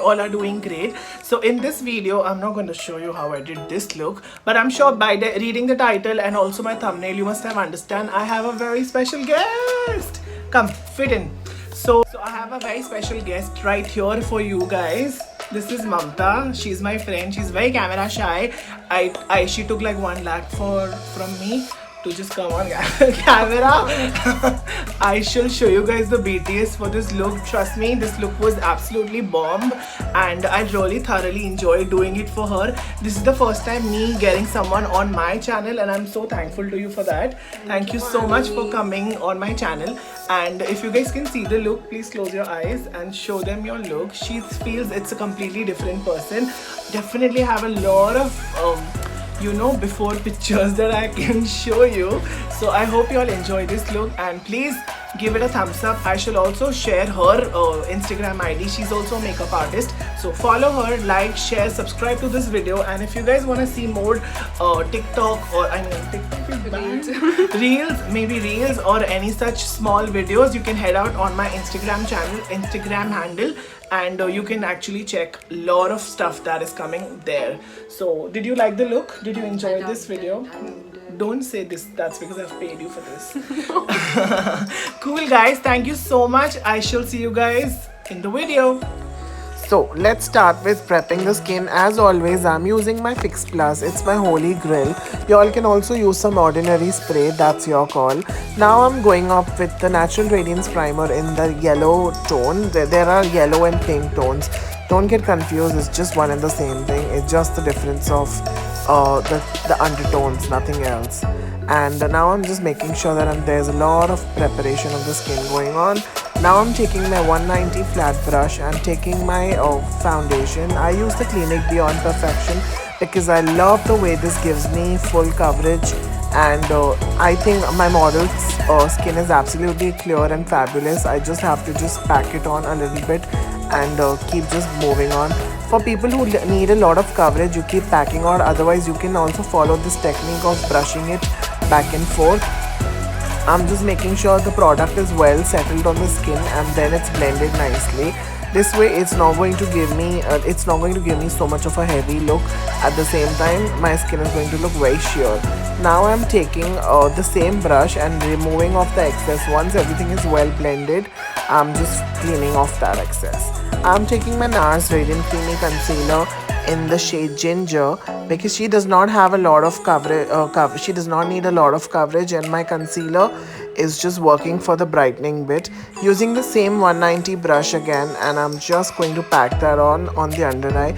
all are doing great. So in this video, I'm not going to show you how I did this look, but I'm sure by reading the title and also my thumbnail, you must have understand I have a very special guest. Come, fit in. So I have a very special guest right here for you guys. This is Mamta. She's my friend. She's very camera shy. She took like 1 lakh from me to just come on camera. I shall show you guys the BTS for this look. Trust me, this look was absolutely bomb and I really thoroughly enjoyed doing it for her. This is the first time me getting someone on my channel and I'm so thankful to you for that. Thank you so much for coming on my channel. And if you guys can see the look, please close your eyes and show them your look. She feels it's a completely different person. Definitely have a lot of before pictures that I can show you. So I hope you all enjoy this look and please give it a thumbs up. I shall also share her Instagram ID. She's also a makeup artist. So follow her, like, share, subscribe to this video. And if you guys want to see more TikTok or TikTok is banned. Reels or any such small videos, you can head out on my Instagram handle. And you can actually check a lot of stuff that is coming there. So did you like the look? Did you enjoy this video? Don't say this, that's because I've paid you for this. Cool guys, thank you so much. I shall see you guys in the video. So let's start with prepping the skin. As always, I'm using my Fix Plus. It's my holy grail. You all can also use some ordinary spray. That's your call. Now I'm going up with the Natural Radiance Primer in the yellow tone. There are yellow and pink tones. Don't get confused. It's just one and the same thing. It's just the difference of the undertones, nothing else. And now I'm just making sure that there's a lot of preparation of the skin going on. Now I'm taking my 190 flat brush and taking my foundation. I use the Clinique Beyond Perfection because I love the way this gives me full coverage, and I think my model's skin is absolutely clear and fabulous. I just have to just pack it on a little bit and keep just moving on. For people who need a lot of coverage, you keep packing on. Otherwise, you can also follow this technique of brushing it back and forth. I'm just making sure the product is well settled on the skin and then it's blended nicely. This way it's not going to give me so much of a heavy look. At the same time, my skin is going to look very sheer. Now I'm taking the same brush and removing off the excess. Once everything is well blended, I'm just cleaning off that excess. I'm taking my NARS Radiant Creamy Concealer in the shade Ginger because she does not have a lot of coverage. She does not need a lot of coverage, and my concealer is just working for the brightening bit. Using the same 190 brush again, and I'm just going to pack that on the under eye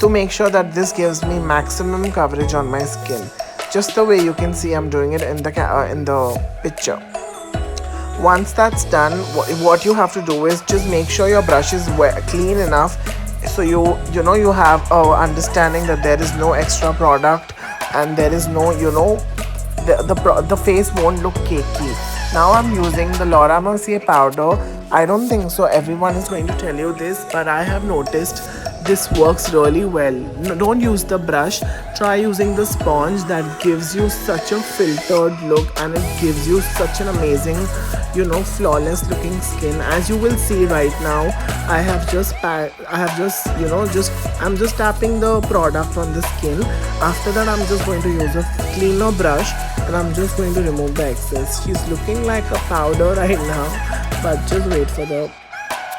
to make sure that this gives me maximum coverage on my skin. Just the way you can see I'm doing it in the picture. Once that's done, what you have to do is just make sure your brush is clean enough so you have understanding that there is no extra product and there is no the face won't look cakey. Now I'm using the Laura Mercier powder. I don't think so everyone is going to tell you this, but I have noticed this works really well. Don't use the brush, try using the sponge. That gives you such a filtered look and it gives you such an amazing flawless looking skin. As you will see right now, I'm just tapping the product on the skin. After that, I'm just going to use a cleaner brush and I'm just going to remove the excess. She's looking like a powder right now, but just wait for the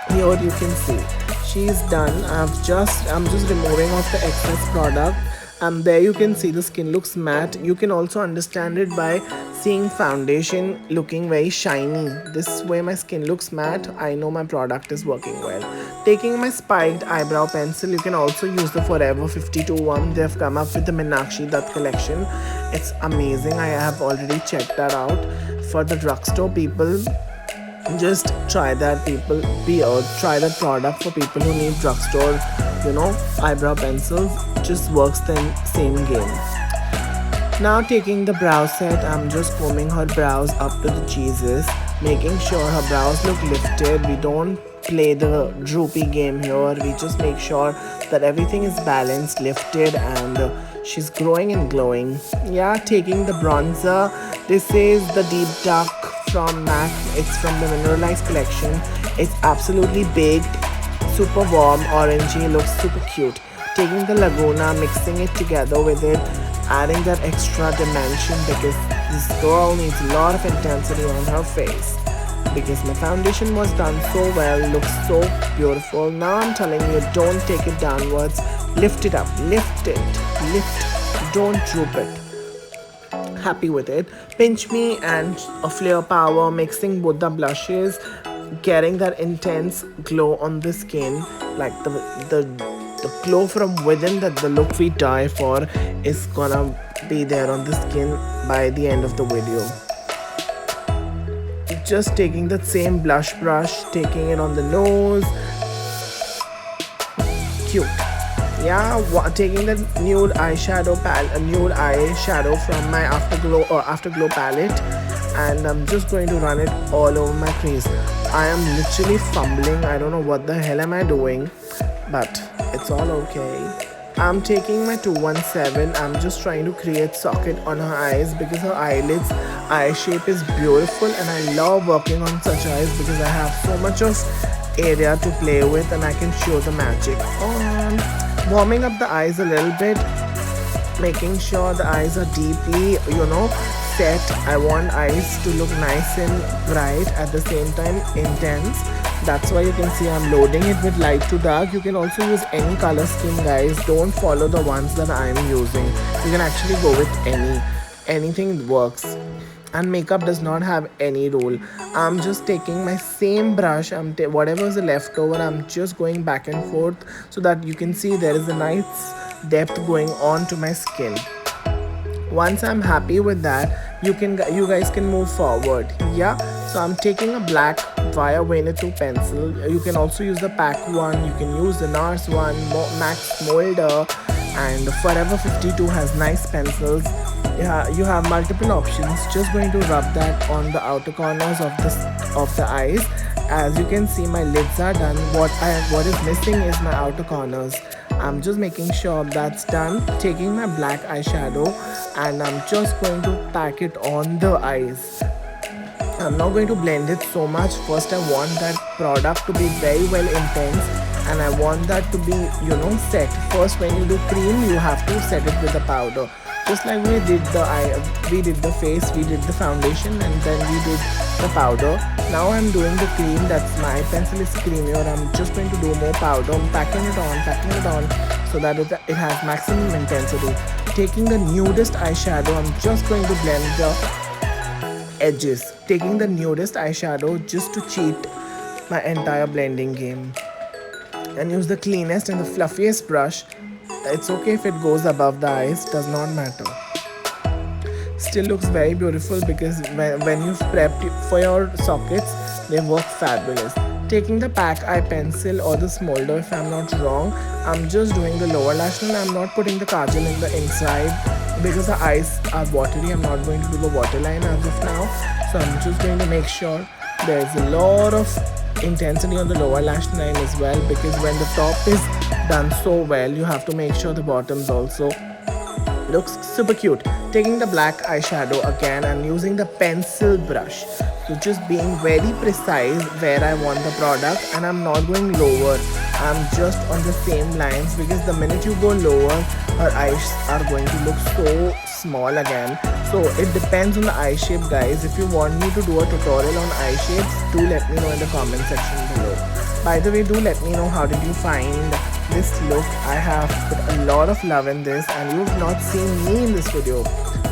here you can see she's done. I'm just removing off the excess product, and there you can see the skin looks matte. You can also understand it by seeing foundation looking very shiny. This way my skin looks matte. I know my product is working well. Taking my spiked eyebrow pencil, you can also use the Forever 52 one. They've come up with the Meenakshi Dutt collection. It's amazing. I have already checked that out. For the drugstore people, just try that try that product. For people who need drugstore eyebrow pencils, just works the same game. Now taking the brow set, I'm just combing her brows up to the cheeses, making sure her brows look lifted. We don't play the droopy game here. We just make sure that everything is balanced, lifted, and she's growing and glowing. Yeah, taking the bronzer. This is the Deep Dark from MAC. It's from the Mineralized collection. It's absolutely baked, super warm, orangey, looks super cute. Taking the Laguna, mixing it together with it, adding that extra dimension because this girl needs a lot of intensity on her face. Because my foundation was done so well, looks so beautiful. Now I'm telling you, don't take it downwards. Lift it up, lift it, lift, don't droop it. Happy with it. Pinch Me and a Flare Power, mixing both the blushes, getting that intense glow on the skin, like the glow from within that the look we die for is gonna be there on the skin by the end of the video. Just taking that same blush brush, taking it on the nose. Cute. Yeah, taking the nude eyeshadow from my Afterglow palette, and I'm just going to run it all over my crease. I am literally fumbling. I don't know what the hell am I doing, but it's all okay. I'm taking my 217. I'm just trying to create socket on her eyes because her eyelids eye shape is beautiful, and I love working on such eyes because I have so much of area to play with and I can show the magic. Warming up the eyes a little bit, making sure the eyes are deeply, set. I want eyes to look nice and bright at the same time intense. That's why you can see I'm loading it with light to dark. You can also use any color scheme, guys. Don't follow the ones that I'm using. You can actually go with anything works. And makeup does not have any rule. I'm just taking my same brush, whatever is left over, I'm just going back and forth so that you can see there is a nice depth going on to my skin. Once I'm happy with that, you guys can move forward. Yeah, so I'm taking a black via Veneer 2 pencil. You can also use the pack one, you can use the NARS one, Max Molder, and Forever 52 has nice pencils. Yeah, you have multiple options. Just going to rub that on the outer corners of the eyes. As you can see, my lids are done. What is missing is my outer corners. I'm just making sure that's done. Taking my black eyeshadow and I'm just going to pack it on the eyes. I'm not going to blend it so much. First, I want that product to be very well intense, and I want that to be, set. First, when you do cream, you have to set it with the powder. Just like we did the face, we did the foundation, and then we did the powder. Now I'm doing the cream. That's my pencil is creamier. I'm just going to do more powder. I'm packing it on so that it has maximum intensity. Taking the nudist eyeshadow, I'm just going to blend the edges. Taking the nudist eyeshadow just to cheat my entire blending game. And use the cleanest and the fluffiest brush. It's okay if it goes above the eyes, does not matter. Still looks very beautiful because when you've prepped for your sockets, they work fabulous. Taking the pack eye pencil or the smolder, if I'm not wrong, I'm just doing the lower lash line. I'm not putting the kajal in the inside because the eyes are watery. I'm not going to do the waterline as of now. So I'm just going to make sure there's a lot of intensity on the lower lash line as well, because when the top is done so well, you have to make sure the bottoms also looks super cute. Taking the black eyeshadow again and using the pencil brush, so just being very precise where I want the product, and I'm not going lower. I'm just on the same lines because the minute you go lower, her eyes are going to look so small again. So it depends on the eye shape, guys. If you want me to do a tutorial on eye shapes, do let me know in the comment section below. By the way, do let me know how did you find this look. I have put a lot of love in this and you've not seen me in this video.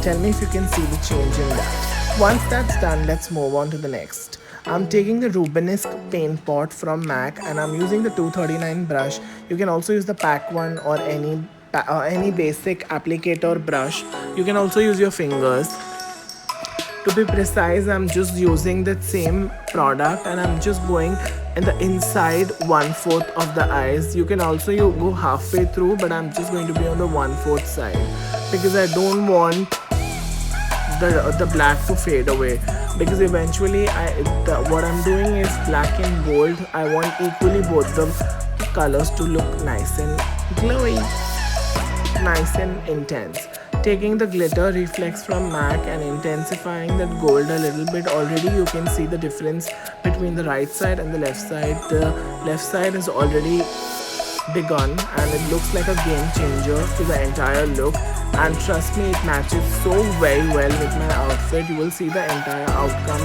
Tell me if you can see the change in that. Once that's done, let's move on to the next. I'm taking the Rubenesque paint pot from MAC and I'm using the 239 brush. You can also use the pack one or any basic applicator brush. You can also use your fingers. To be precise, I'm just using that same product and I'm just going in the inside 1/4 of the eyes. You can also go halfway through, but I'm just going to be on the 1/4 side because I don't want the black to fade away, because eventually what I'm doing is black and gold. I want equally both the colors to look nice and glowy, nice and intense. Taking the glitter reflex from MAC and intensifying that gold a little bit. Already you can see the difference between the right side and the left side. The left side is already begun and it looks like a game changer to the entire look, and trust me, it matches so very well with my outfit. You will see the entire outcome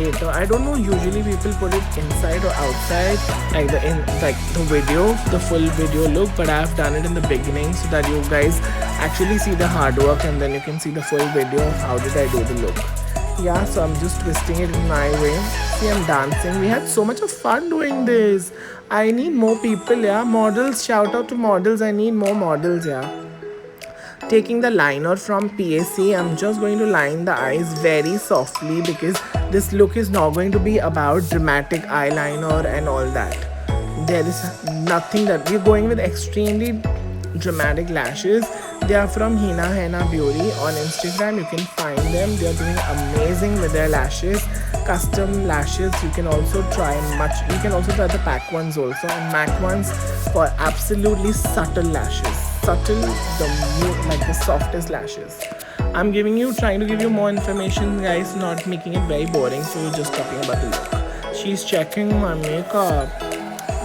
later. I don't know, usually people put it inside or outside, like the video, the full video look, but I've done it in the beginning so that you guys actually see the hard work and then you can see the full video of how did I do the look. Yeah, so I'm just twisting it in my way. See, I'm dancing. We had so much of fun doing this. I need more people, yeah. Models, shout out to models. I need more models, yeah. Taking the liner from PAC, I'm just going to line the eyes very softly because this look is not going to be about dramatic eyeliner and all that. There is nothing that we're going with extremely dramatic lashes. They are from Hina Henna Beauty on Instagram. You can find them. They are doing amazing with their lashes, custom lashes. You can also try You can also try the pack ones also, and MAC ones for absolutely subtle lashes. Subtle, the softest lashes. I'm trying to give you more information, guys, not making it very boring. So you're just talking about the look. She's checking my makeup,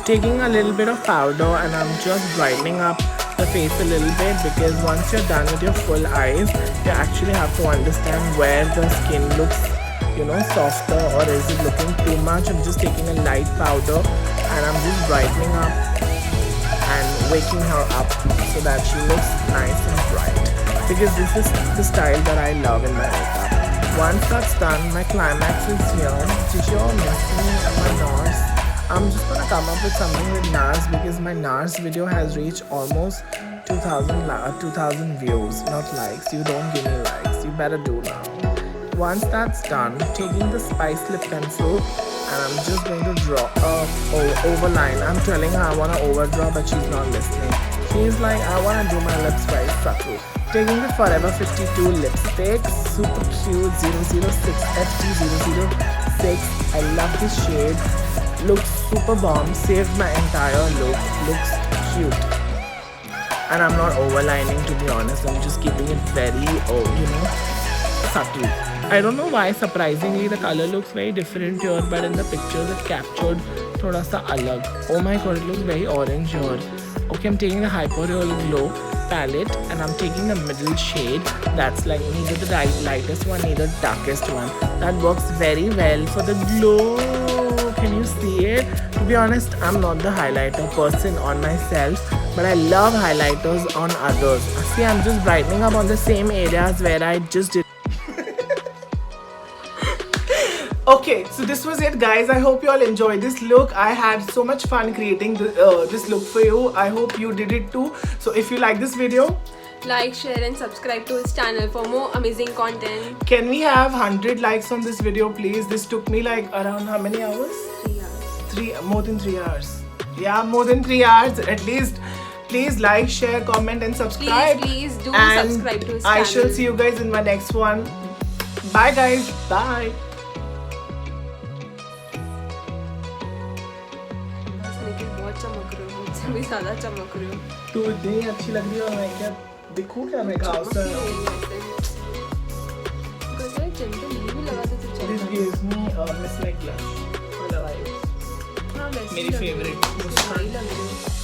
taking a little bit of powder, and I'm just brightening up the face a little bit because once you're done with your full eyes, you actually have to understand where the skin looks, softer, or is it looking too much. I'm just taking a light powder and I'm just brightening up and waking her up so that she looks nice and bright, because this is the style that I love in my makeup. Once that's done, my climax is here. Did you all miss me at my NARS? I'm just gonna come up with something with NARS because my NARS video has reached almost 2,000 views, not likes. You don't give me likes, you better do now. Once that's done, taking the Spice lip pencil and I'm just going to draw a overline. I'm telling her I want to overdraw, but she's not listening. She's like, I want to do my lips very subtle. Taking the Forever 52 lipstick, super cute, 006 FT006. I love this shade. Looks super bomb, saved my entire look, looks cute. And I'm not overlining, to be honest. I'm just keeping it very, subtle. I don't know why, surprisingly, the color looks very different here, but in the pictures it captured thoda sa alag. Oh my god, it looks very orange here. Okay, I'm taking the Hyper Real Glow palette and I'm taking the middle shade. That's like neither the lightest one, neither the darkest one. That works very well for the glow. Can you see it? To be honest, I'm not the highlighter person on myself, but I love highlighters on others. See, I'm just brightening up on the same areas where I just did. Okay, so this was it, guys. I hope you all enjoyed this look. I had so much fun creating this look for you. I hope you did it too. So if you like this video, like, share and subscribe to his channel for more amazing content. Can we have 100 likes on this video, please? This took me like around how many hours? 3 hours. More than 3 hours. Yeah, more than 3 hours at least. Please like, share, comment and subscribe. Please do and subscribe to his channel. I shall see you guys in my next one. Bye guys. Bye. चमक रही हूँ, मुझसे भी ज़्यादा चमक रही हूँ। तू इतनी अच्छी लग रही है और मैं क्या दिखूं क्या मैं गाँव से? कोई चंदन ये भी लगा देते चंदन। This gives me a mismatch blush. हाँ वैसे मेरी favorite. सही लग रही है।